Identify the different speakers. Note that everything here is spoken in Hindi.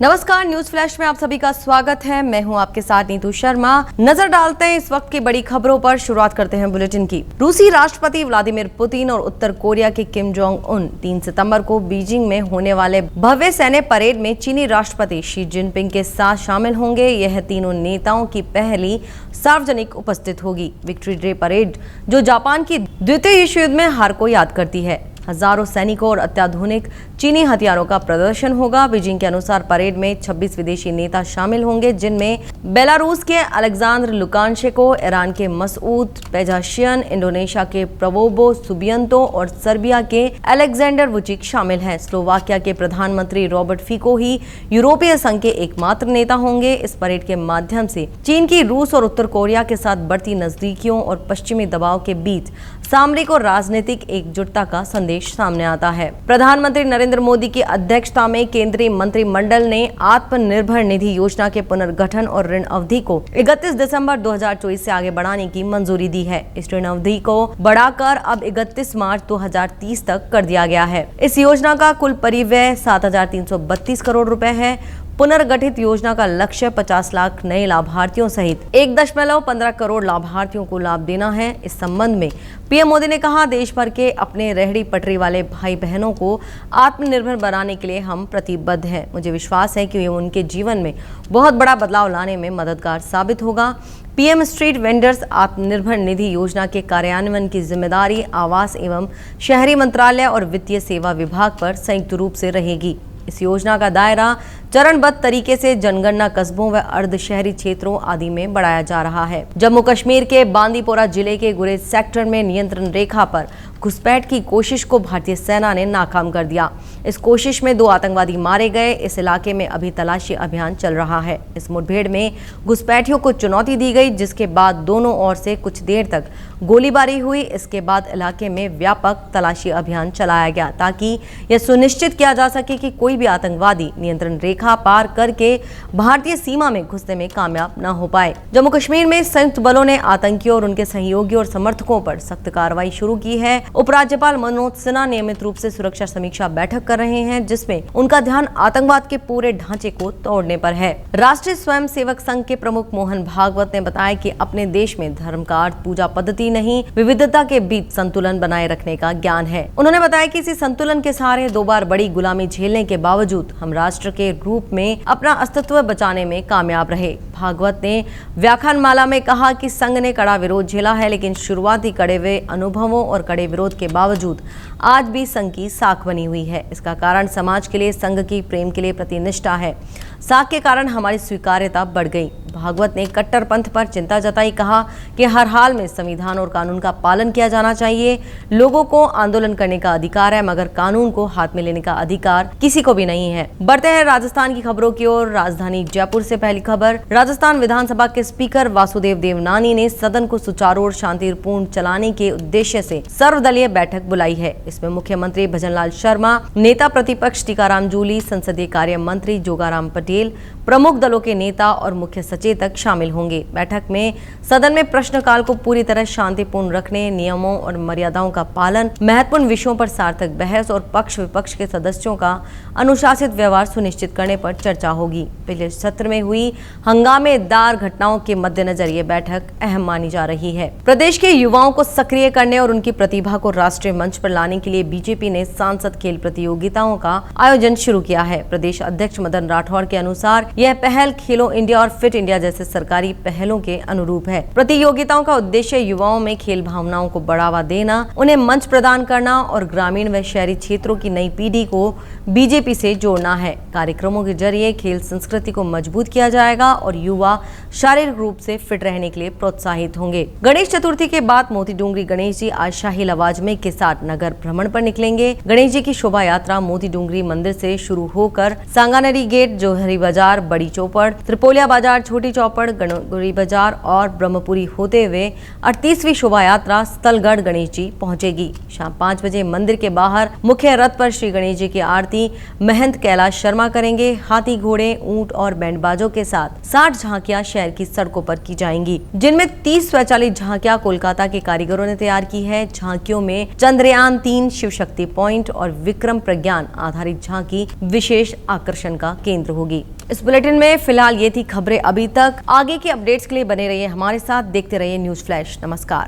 Speaker 1: नमस्कार, न्यूज फ्लैश में आप सभी का स्वागत है। मैं हूं आपके साथ नीतू शर्मा। नजर डालते हैं इस वक्त की बड़ी खबरों पर। शुरुआत करते हैं बुलेटिन की। रूसी राष्ट्रपति व्लादिमीर पुतिन और उत्तर कोरिया के किम जोंग उन 3 सितंबर को बीजिंग में होने वाले भव्य सैन्य परेड में चीनी राष्ट्रपति शी जिनपिंग के साथ शामिल होंगे। यह तीनों नेताओं की पहली सार्वजनिक उपस्थित होगी। विक्ट्री डे परेड, जो जापान की द्वितीय विश्व युद्ध में हार को याद करती है। हजारों सैनिकों और अत्याधुनिक चीनी हथियारों का प्रदर्शन होगा। बीजिंग के अनुसार परेड में 26 विदेशी नेता शामिल होंगे, जिनमें बेलारूस के अलेक्जेंडर लुकाशेंको, ईरान के मसूद पेजाशियन, इंडोनेशिया के प्रबोवो सुबियंतो और सर्बिया के अलेक्जेंडर वुचिक शामिल हैं। स्लोवाकिया के प्रधानमंत्री रॉबर्ट फिको ही यूरोपीय संघ के एकमात्र नेता होंगे। इस परेड के माध्यम से चीन की रूस और उत्तर कोरिया के साथ बढ़ती नजदीकियों और पश्चिमी दबाव के बीच सामरिक और राजनीतिक एकजुटता का संदेश सामने आता है। प्रधानमंत्री नरेंद्र मोदी की अध्यक्षता में केंद्रीय मंत्रिमंडल ने आत्मनिर्भर निधि योजना के पुनर्गठन और ऋण अवधि को 31 दिसंबर 2024 से आगे बढ़ाने की मंजूरी दी है। इस ऋण अवधि को बढ़ाकर अब 31 मार्च 2030 तक कर दिया गया है। इस योजना का कुल परिव्यय 7,332 करोड़ रुपए है। पुनर्गठित योजना का लक्ष्य 50 लाख नए लाभार्थियों सहित 1.15 करोड़ लाभार्थियों को लाभ देना है। इस संबंध में पीएम मोदी ने कहा, देश भर के अपने रेहड़ी पटरी वाले भाई बहनों को आत्मनिर्भर बनाने के लिए हम प्रतिबद्ध हैं। मुझे विश्वास है कि ये उनके जीवन में बहुत बड़ा बदलाव लाने में मददगार साबित होगा। PM street vendors Atmanirbhar Nidhi योजना के कार्यान्वयन की जिम्मेदारी आवास एवं शहरी मंत्रालय और वित्तीय सेवा विभाग पर संयुक्त रूप से रहेगी। इस योजना का दायरा चरणबद्ध तरीके से जनगणना कस्बों व अर्ध शहरी क्षेत्रों आदि में बढ़ाया जा रहा है। जम्मू कश्मीर के बांदीपोरा जिले के गुरेज सेक्टर में नियंत्रण रेखा पर घुसपैठ की कोशिश को भारतीय सेना ने नाकाम कर दिया। इस कोशिश में 2 आतंकवादी मारे गए। इस इलाके में अभी तलाशी अभियान चल रहा है। इस मुठभेड़ में घुसपैठियों को चुनौती दी गई, जिसके बाद दोनों ओर से कुछ देर तक गोलीबारी हुई। इसके बाद इलाके में व्यापक तलाशी अभियान चलाया गया ताकि यह सुनिश्चित किया जा सके कि कोई भी आतंकवादी नियंत्रण रेखा पार करके भारतीय सीमा में घुसने में कामयाब न हो पाए। जम्मू कश्मीर में संयुक्त बलों ने आतंकियों और उनके सहयोगियों और समर्थकों पर सख्त कार्रवाई शुरू की है। उपराज्यपाल मनोज सिन्हा नियमित रूप से सुरक्षा समीक्षा बैठक कर रहे हैं, जिसमें उनका ध्यान आतंकवाद के पूरे ढांचे को तोड़ने पर है। राष्ट्रीय स्वयंसेवक संघ के प्रमुख मोहन भागवत ने बताया कि अपने देश में धर्म का अर्थ पूजा पद्धति नहीं, विविधता के बीच संतुलन बनाए रखने का ज्ञान है। उन्होंने बताया कि इसी संतुलन के सहारे 2 बार बड़ी गुलामी झेलने के बावजूद हम राष्ट्र के रूप में अपना अस्तित्व बचाने में कामयाब रहे। भागवत ने व्याख्यानमाला में कहा कि संघ ने कड़ा विरोध झेला है, लेकिन शुरुआती कड़े हुए अनुभवों और कड़े विरोध के बावजूद आज भी संघ की साख बनी हुई है। इसका कारण समाज के लिए संघ की प्रेम के लिए प्रतिनिष्ठा है। साख के कारण हमारी स्वीकार्यता बढ़ गई। भागवत ने कट्टरपंथ पर चिंता जताई, कहा कि हर हाल में संविधान और कानून का पालन किया जाना चाहिए। लोगों को आंदोलन करने का अधिकार है, मगर कानून को हाथ में लेने का अधिकार किसी को भी नहीं है। बढ़ते हैं राजस्थान की खबरों की ओर। राजधानी जयपुर से पहली खबर। राजस्थान विधानसभा के स्पीकर वासुदेव देवनानी ने सदन को सुचारू और शांतिपूर्ण चलाने के उद्देश्य से सर्वदलीय बैठक बुलाई है। इसमें मुख्यमंत्री भजनलाल शर्मा, नेता प्रतिपक्ष टीकाराम जूली, संसदीय कार्य मंत्री जोगाराम पटेल, प्रमुख दलों के नेता और मुख्य सचेतक शामिल होंगे। बैठक में सदन में प्रश्नकाल को पूरी तरह शांतिपूर्ण रखने, नियमों और मर्यादाओं का पालन, महत्वपूर्ण विषयों पर सार्थक बहस और पक्ष विपक्ष के सदस्यों का अनुशासित व्यवहार सुनिश्चित करने पर चर्चा होगी। पिछले सत्र में हुई हंगामेदार घटनाओं के मद्देनजर ये बैठक अहम मानी जा रही है। प्रदेश के युवाओं को सक्रिय करने और उनकी प्रतिभा को राष्ट्रीय मंच पर लाने के लिए बीजेपी ने सांसद खेल प्रतियोगिताओं का आयोजन शुरू किया है। प्रदेश अध्यक्ष मदन राठौड़ के अनुसार यह पहल खेलो इंडिया और फिट इंडिया जैसे सरकारी पहलों के अनुरूप है। प्रतियोगिताओं का उद्देश्य युवाओं में खेल भावनाओं को बढ़ावा देना, उन्हें मंच प्रदान करना और ग्रामीण व शहरी क्षेत्रों की नई पीढ़ी को बीजेपी से जोड़ना है। कार्यक्रमों के जरिए खेल संस्कृति को मजबूत किया जाएगा और युवा शारीरिक रूप से फिट रहने के लिए प्रोत्साहित होंगे। गणेश चतुर्थी के बाद मोती डूंगरी गणेश जी आज शाही लवाजमे के साथ नगर भ्रमण पर निकलेंगे। गणेश जी की शोभा यात्रा मोती डूंगरी मंदिर से शुरू होकर सांगानेरी गेट, जोहरी बाजार, बड़ी चौपड़, त्रिपोलिया बाजार, छोटी चौपड़, गणगौरी बाजार और ब्रह्मपुरी होते हुए 38वीं शोभा यात्रा स्थलगढ़ गणेश जी पहुंचेगी। शाम 5 बजे मंदिर के बाहर मुख्य रथ पर श्री गणेश जी की आरती महंत कैलाश शर्मा करेंगे। हाथी, घोड़े, ऊंट और बैंडबाजों के साथ 60 झांकियां शहर की सड़कों पर की जाएंगी, जिनमें 30 स्वचालित झांकियां कोलकाता के कारीगरों ने तैयार की है। झांकियों में चंद्रयान 3 3 शिव शक्ति पॉइंट और विक्रम प्रज्ञान आधारित झांकी विशेष आकर्षण का केंद्र होगी। इस बुलेटिन में फिलहाल ये थी खबरें अभी तक। आगे की अपडेट्स के लिए बने रहिए हमारे साथ, देखते रहिए न्यूज फ्लैश। नमस्कार।